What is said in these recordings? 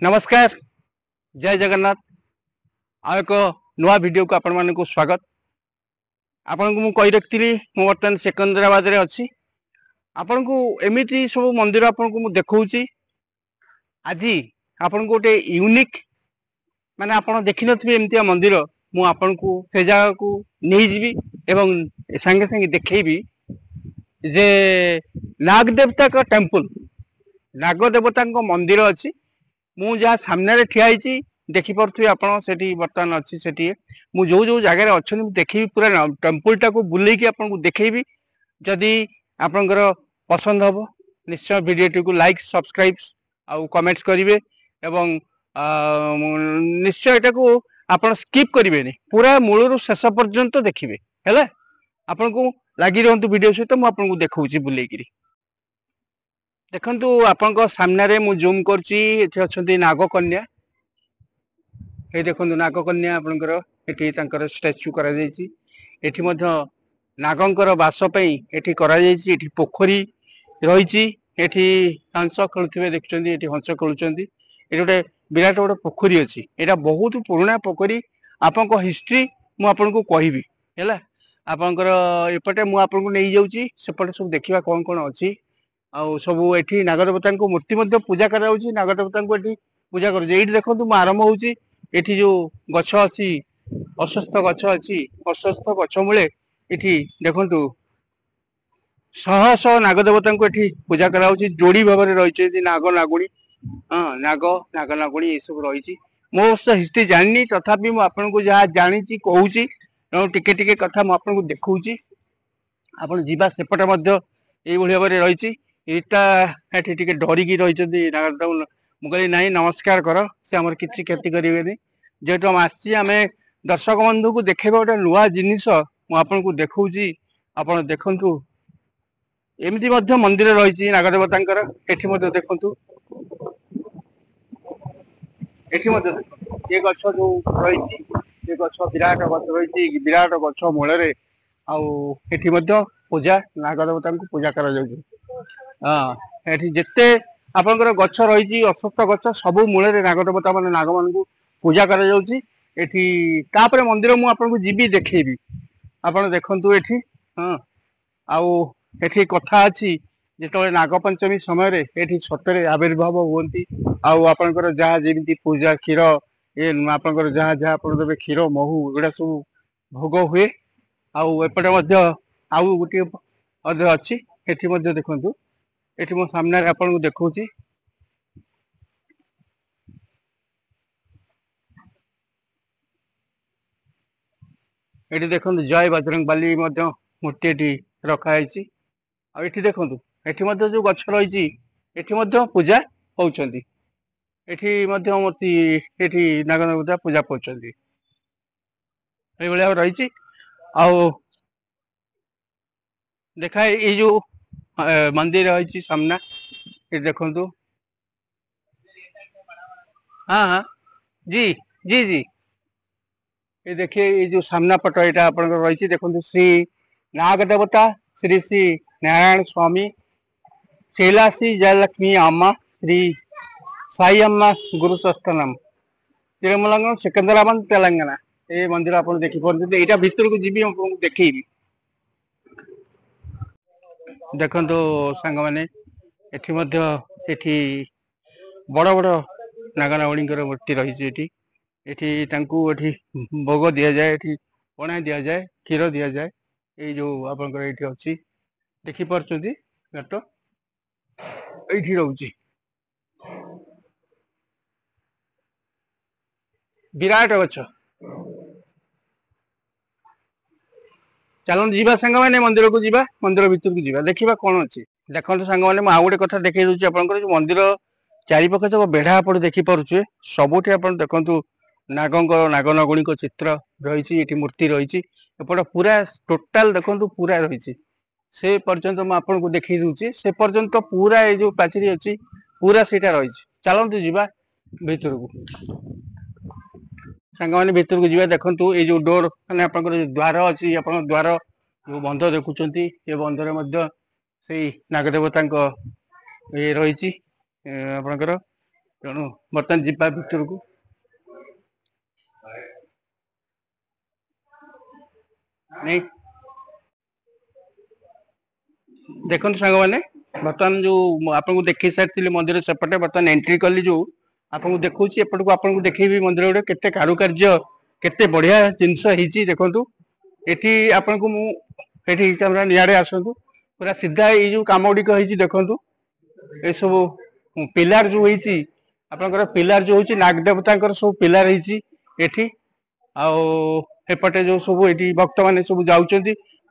नमस्कार जय जगन्नाथ आ एक नुआ वीडियो को आपण मानक स्वागत। आपण को कही रखी मु बर्तमान सिकंदराबाद रे अच्छी आपण को एमती सब मंदिर आपण को देखा आज आपण को गोटे यूनिक माने आपण देखि नथिबे एमतिया मंदिर मु आपण को से जगह को नहीं जीवी एवं संगे संगे देखैबी जे नाग देवता का टेम्पल नाग देवता मंदिर अच्छी मु जहाँ सामने ठिया देखिपे आप बर्तमान अच्छी से जो जो जगार अच्छे देखी पूरा टेम्पल टाक बुलेकी आपको देखी जदि आपंकर पसंद हम निश्चय वीडियो को लाइक सब्सक्राइब आउ कमेंट्स करेंगे एवं निश्चय यहाँ को आप स्किप करेंगे पूरा मूलर शेष पर्यंत देखिए है आपन को लगी रुहतु वीडियो सहित मुझे देखा बुलेकी देखु आपण सामने मु जूम कर नागकन्या ये देखो नागकन्या आपंकर ये स्टैच्यू एठी नागंकर बासपाई एठी पोखरी रही हंस खेलुवे देखते हंस खेलुंट ये गोटे विराट गोटे पोखरी अच्छी यहाँ बहुत पुराना पोखरी आपण हिस्ट्री मुझे को कहबी है आपंकर एपटे मुझे नहीं जाऊँगी सेपटे सब देखा कौन कौन अच्छी आउ सब ये नागदेवता मूर्ति पूजा कर नागदेवता को पूजा कर देखो आरंभ होची जो गछ अच्छी अस्वस्थ गछ अच्छी अस्वस्थ गछ मूले ये देखु शह शह नागदेवता को पूजा करा जोड़ी भाव में रही नाग नागुणी हाँ नाग नाग नागुणी ये सब रही मो हिस्ट्री जानी तथापि मुझे जहाँ जानी कहूँ टिके टिके कथा मुझे देखा आप जीवा सेपटे ये भाव में रही रीता ये डरिकी रही नागदेवता मुझे नाई नमस्कार कर से आम किसी क्षति करेंगे जेहेतु आम आम दर्शक बंधु को देखे गोटे नुआ जिनिस मुझे देखा आप देखु एमती मंदिर रही नागदेवता देखु ये गछ जो रही ये गछ विराट गछ रही विराट गछ मूल पूजा नागदेवता को पूजा कर हाँ जिते आपंकर गछ रही अस्वस्थ गछ सब मूल नागदेवता मान नाग मान पूजा कर मंदिर मुझे जीवी देखी आप देखु ये हाँ आउ ये कथा अच्छी जो नागपंचमी समय ये सतरे आविर्भाव होती आपंकर जहाँ जमी पूजा क्षीर ये आपंकर जहाँ जहाँ आप देवे क्षीर महू एगुड़ा सब भोग हुए आउटे आउ गोटे अच्छी ये देखु ये मो सामने आपको देखा ये देखो जय बजरंग बाली मूर्ति रखाई आठी देखु ये जो गछ रही पूजा होती मूर्ति ये नागदेवता पूजा पाँच रही देखा ये जो मंदिर रही सामना ये देखु हाँ हाँ जी जी जी ये देखिए ये जो सामना पट यहाँ आप रही देखो श्री नाग देवता श्री श्री नारायण स्वामी शैलासी जयलक्ष्मी अम्मा श्री साई अम्मा गुरु सस्तनम तिरुमलंगम सिकंदराबाद तेलंगाना ये मंदिर आप देखिए यहाँ भीतर को जीवी देखे देखो सांग मैंने ये बड़ बड़ नागनागुणी मूर्ति रही ये भोग दि जाए पणा दि जाए क्षीर दि जाए ये जो आपंकर ये अच्छी देखिपी घाट ये रोचे विराट गछ चलो जीवा सांग मैंने मंदिर को जीवा मंदिर भीतर को जीवा देखा कौन अच्छी देखो सांग मैंने आउ गोटे कथा देखी दूसरी आप मंदिर चारिपाख जो बेढ़ा आप देखिपे सबुठ आप देखु नागंकर नागनागुणी चित्र रही मूर्ति रही एपट पूरा टोटाल देखो पूरा रही से पर्यंत मुझे देखी दूसरी से पर्यंत पूरा ये जो पाचेरी अच्छी पूरा सीटा रही चलतु जीवा भीतर को सांग मैंने भीतर को जीवा देखु ये जो डोर मैंने आप द्वार अच्छी आप द्वार जो बंध देखुं ये बंधर से नागदेवता ये रही आपणकर ତେଣु ବର୍ତ୍ତମାନ ଯିବା ଭିତରକୁ। नहीं देखो सांग मैंने बर्तमान जो आपको देखी सारी मंदिर सेपटे बर्तमान एंट्री कली जो आपको देखुँ एपट को आपको देखी मंदिर गोटे केते कारुकार्य केते बढ़िया जिनस देखु एटी आपन को मुझे कैमरा निआड़े आसतु पूरा सीधा ये जो कम गुड़िक देखु ये सब पिलार जो होती आपंकर पिलार जो होती नागदेवता सब पिलार होती एपटे जो सब ये भक्त मैंने सब जाऊँच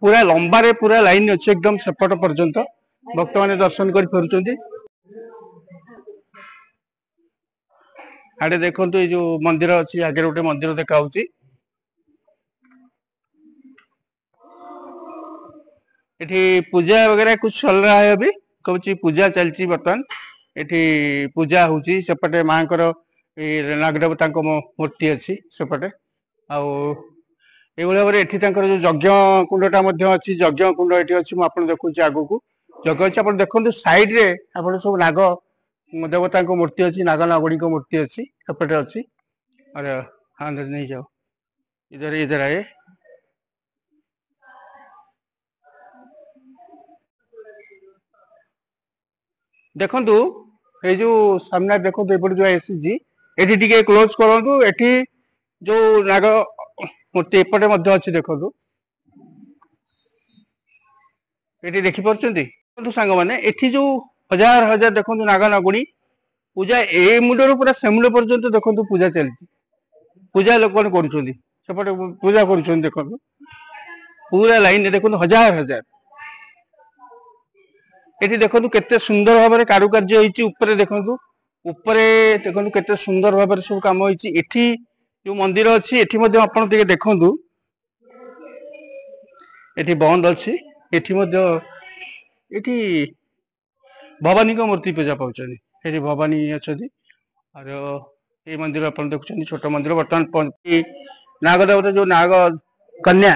पूरा लंबारे पूरा लाइन अच्छे एकदम सेपट पर्यंत भक्त मैंने दर्शन कर फेरुंच। आड़े देखो ये जो मंदिर अच्छी आगे गोटे मंदिर देखा ये पूजा वगैरह कुछ चल रहा है अभी कौच पूजा चलती बर्तमान ये पूजा होची सेपटे माँ नागदेवता मूर्ति अच्छी सेपटे आउ ये भाव में एठी जो यज्ञ कुंडटा अच्छी यज्ञ कुंड ये अच्छी मुझे देखुँ आग को यज्ञ अच्छी आप देखो साइड रे आप सब नाग देवता मूर्ति अच्छी नाग नागुणी मूर्ति अच्छी सेपटे अच्छी। अरे हाँ नहीं जाओ इधर इधर आए देखु ये जो सामने देखो एपटे जो एसी ये क्लोज करूँ एटी जो नाग मूर्ति एपटे अच्छी देखो ये देखिपुं सांग मैंने एठी जो हजार हजार देखो नाग नागुणी पूजा ए मुंडर पूरा से मुंड पर्यंत देखो पूजा चलती पूजा लोक करपटे पूजा कर देखो पूरा लाइन देखो हजार हजार ये देखो केते सुंदर भाव में कारुकार्य होती देखो उपरे देखो केते सुंदर भाव सब कम होती जो मंदिर अच्छी आप देखु ये बंद अच्छी ये भवानी को मूर्ति पूजा पाँच ये भवानी अच्छा और ये मंदिर आप देखुं छोट मंदिर बर्तमान नागदेवता जो नाग कन्या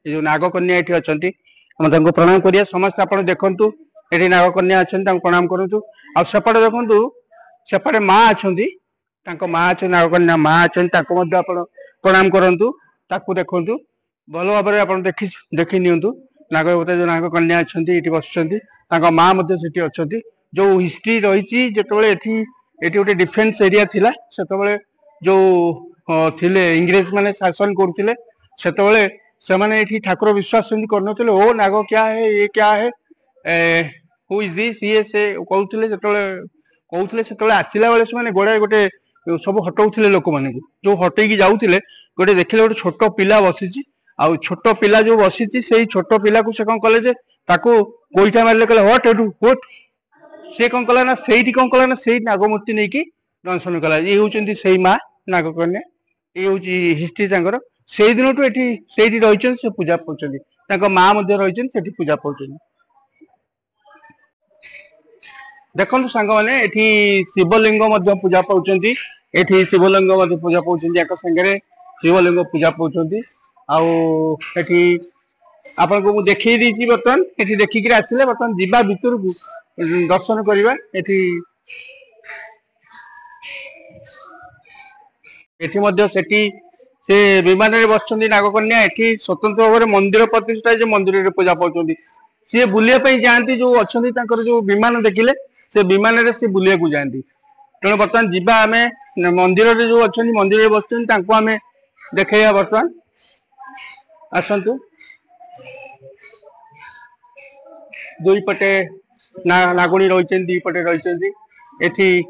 ये जो नाग कन्या ये अच्छा प्रणाम करिए समस्त आप देखु ये नाग कन्या अच्छा प्रणाम करूँ आउपटे देखु सेपटे माँ अच्छा माँ अच्छे नाग कन्या माँ अच्छा प्रणाम करूँ देखु भल भाव में आप देखी नियंतु नागदेवता जो नाग कन्या अच्छा ये बस माँ अच्छा जो हिस्ट्री रही जो गोटे डिफेन्स एरिया थिला से जो थिले इंग्रेज माने शासन करते से माने ठाकुर विश्वास कर ओ नाग क्या है ये क्या है हु इज दिस ये से कहते से आसला बेले से गोड़े गोटे सब हटाऊे लोक मान जो हटेकी जाऊे गोटे देखिले गोटे छोट पिला बसी आउ छोट पिला जो बसी से छोट पिला को कौन कले गोईठा मारे कहले हट एठू हट सी कौन कला ना से कौन कला ना से नागमूर्ति नहीं कि दंशन कला ये हूँ से माँ नागकन्या ये हूँ हिस्ट्री से दिन से रही से पूजा पाँच माँ रही पूजा पाँच देखो सांग मैंने ये शिवलिंग पूजा पाँच ये शिवलिंग पूजा पाँच सागर शिवलिंग पूजा पाँच आठी आपन को देखी दी बर्तमान ये देखिक आसिले बर्तमान जीवा भीतर को दर्शन करवा से विमान में बस नागकन्या ये स्वतंत्र भाव में मंदिर प्रतिष्ठा जो मंदिर पूजा पाँच सी बुलापी जाती जो अच्छा जो विमान देखिले से विमान से बुलिया को जाती तेणु बर्तमान जीवा आम मंदिर जो अच्छा मंदिर बस आम देखा बर्तमान आसतु दुई पटे नागुणी रही दुई पटे रही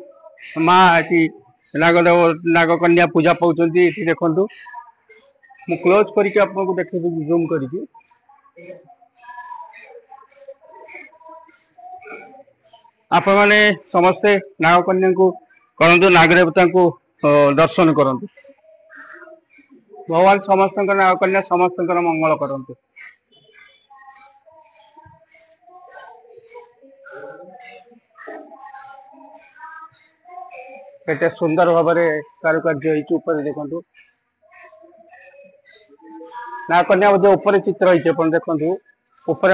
माँ ये नागदेव नागकन्या पूजा पाँच ये देखु मु क्लोज करके आपको देखे जूम करके आपण मैंने समस्ते नागकन्या को करंतु नागदेवता को दर्शन करंतु भगवान समस्त नागकन्या समस्त मंगल करंतु। केते सुंदर भाव में कारुकार्य देखु नागकन्या ऊपर चित्र देखु ऊपर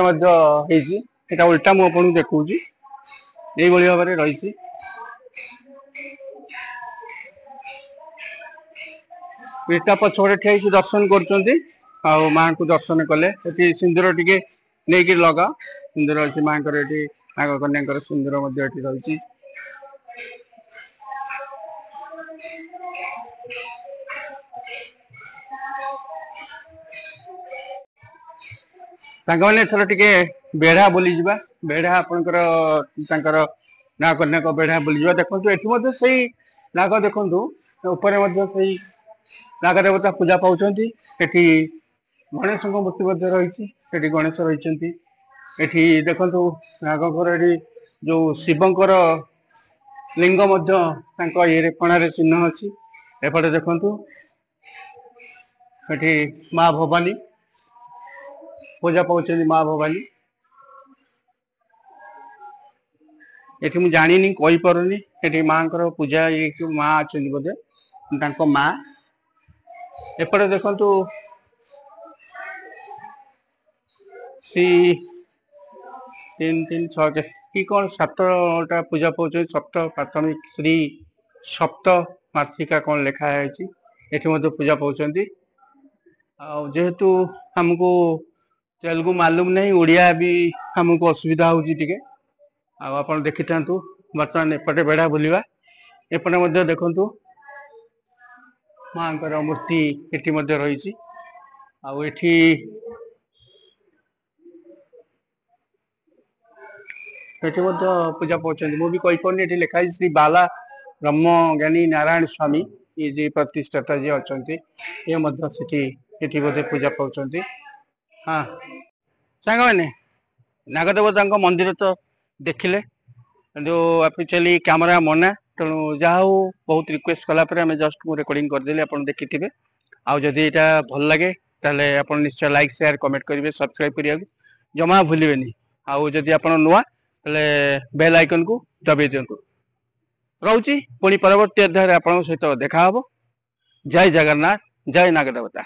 उल्टा मुझे देखा ये भाव में रही ଇଟା ପଛପଟେ ଠିଆ ହେଇକି ଦର୍ଶନ କରୁଛନ୍ତି ଆଉ ମାଙ୍କୁ ଦର୍ଶନ କଲେ ଏଠି ସିନ୍ଦୁର ଟିକେ ନେଇକି ଲଗା ସିନ୍ଦୁର ଅଛି ମାଙ୍କର ଏଠି ନାଗ କନ୍ୟାଙ୍କର ସିନ୍ଦୁର ମଧ୍ୟ ଏଠି ରହିଛି। ସାଙ୍ଗମାନେ ଏଥର ଟିକେ ବେଢା ବୁଲିଯିବା ବେଢା ଆପଣଙ୍କର ତାଙ୍କର ନାଗ କନ୍ୟାଙ୍କ ବେଢା ବୁଲିଯିବା ଦେଖନ୍ତୁ ଏଠି ମଧ୍ୟ ସେଇ ନାଗ ଦେଖନ୍ତୁ ଉପରେ ମଧ୍ୟ ସେଇ ନାଗ ଦେବତା ପୂଜା ପାଉଛନ୍ତି ଏଠି ଗଣେଶଙ୍କ ମୂର୍ତ୍ତି ମଧ୍ୟ ରହିଛି ସେଠି ଗଣେଶ ରହିଛନ୍ତି ଏଠି ଦେଖନ୍ତୁ ନାଗଙ୍କର ଏଠି ଯୋଉ ଶିବଙ୍କର ଲିଙ୍ଗ ମଧ୍ୟ ତାଙ୍କ ଇଏରେ କଣାରେ ଚିହ୍ନ ଅଛି ଏପଟେ ଦେଖନ୍ତୁ ଏଠି ମା ଭବାନୀ ପୂଜା ପାଉଛନ୍ତି ମା ଭବାନୀ ଏଠି ମୁଁ ଜାଣିନି କହିପାରୁନି ଏଠି ମାଙ୍କର ପୂଜା ଇଏ ମା ଅଛନ୍ତି ବୋଧେ ତାଙ୍କ ମା ଏପଟେ ଦେଖନ୍ତୁ ଶ୍ରୀ 336 କି କଣ 7ଟା ପୂଜା ପାଉଛନ୍ତି ସପ୍ତ ପ୍ରାଥମିକ ଶ୍ରୀ ସପ୍ତ ମାସିକା କଣ ଲେଖା ହେଇଛି ଏଠି ମଧ୍ୟ ପୂଜା ପାଉଛନ୍ତି ଆଉ ଯେହେତୁ ଆମକୁ ତେଲୁଗୁ ମାଲୁମ ନାହିଁ ଓଡିଆ ବି ଆମକୁ ଅସୁବିଧା ହଉଛି ଟିକେ ଆଉ ଆପଣ ଦେଖିଥାନ୍ତୁ ବର୍ତ୍ତମାନ ଏପଟେ ବେଢା ବୁଲିବା ଏପଟେ ମଧ୍ୟ ଦେଖନ୍ତୁ ମାଙ୍କର ମୂର୍ତ୍ତି ଏଠି ମଧ୍ୟ ରହିଛି ଆଉ ଏଠି ଏଠି ମଧ୍ୟ ପୂଜା ପାଉଛନ୍ତି ମୁଁ ବି କହିପାରୁନି ଏଠି ଲେଖା ହେଇଛି ଶ୍ରୀ ବାଲା ବ୍ରହ୍ମ ଜ୍ଞାନୀ ନାରାୟଣ ସ୍ୱାମୀ ଇଏ ଯିଏ ପ୍ରତିଷ୍ଠାତା ଯିଏ ଅଛନ୍ତି ଇଏ ମଧ୍ୟ ସେଠି ଏଠି ବୋଧେ ପୂଜା ପାଉଛନ୍ତି ହଁ ସାଙ୍ଗମାନେ ନାଗଦେବତାଙ୍କ ମନ୍ଦିର ତ ଦେଖିଲେ କିନ୍ତୁ ଆକ୍ଚୁଆଲି କ୍ୟାମେରା ମନା ତେଣୁ ଯାହା ହଉ ବହୁତ ରିକ୍ୱେଷ୍ଟ କଲା ପରେ ଆମେ ଜଷ୍ଟ ମୁଁ ରେକର୍ଡିଂ କରିଦେଲି ଆପଣ ଦେଖିଥିବେ ଆଉ ଯଦି ଏଇଟା ଭଲ ଲାଗେ ତାହେଲେ ଆପଣ ନିଶ୍ଚୟ ଲାଇକ୍ ସେୟାର କମେଣ୍ଟ କରିବେ ସବସ୍କ୍ରାଇବ କରିବାକୁ ଜମା ଭୁଲିବେନି ଆଉ ଯଦି ଆପଣ ନୂଆ ତାହେଲେ ବେଲ୍ ଆଇକନକୁ ଦବେଇ ଦିଅନ୍ତୁ ରହୁଛି ପୁଣି ପରବର୍ତ୍ତୀ ଅଧ୍ୟାୟରେ ଆପଣଙ୍କ ସହିତ ଦେଖାହବ ଜୟ ଜଗନ୍ନାଥ ଜୟ ନାଗଦେବତା।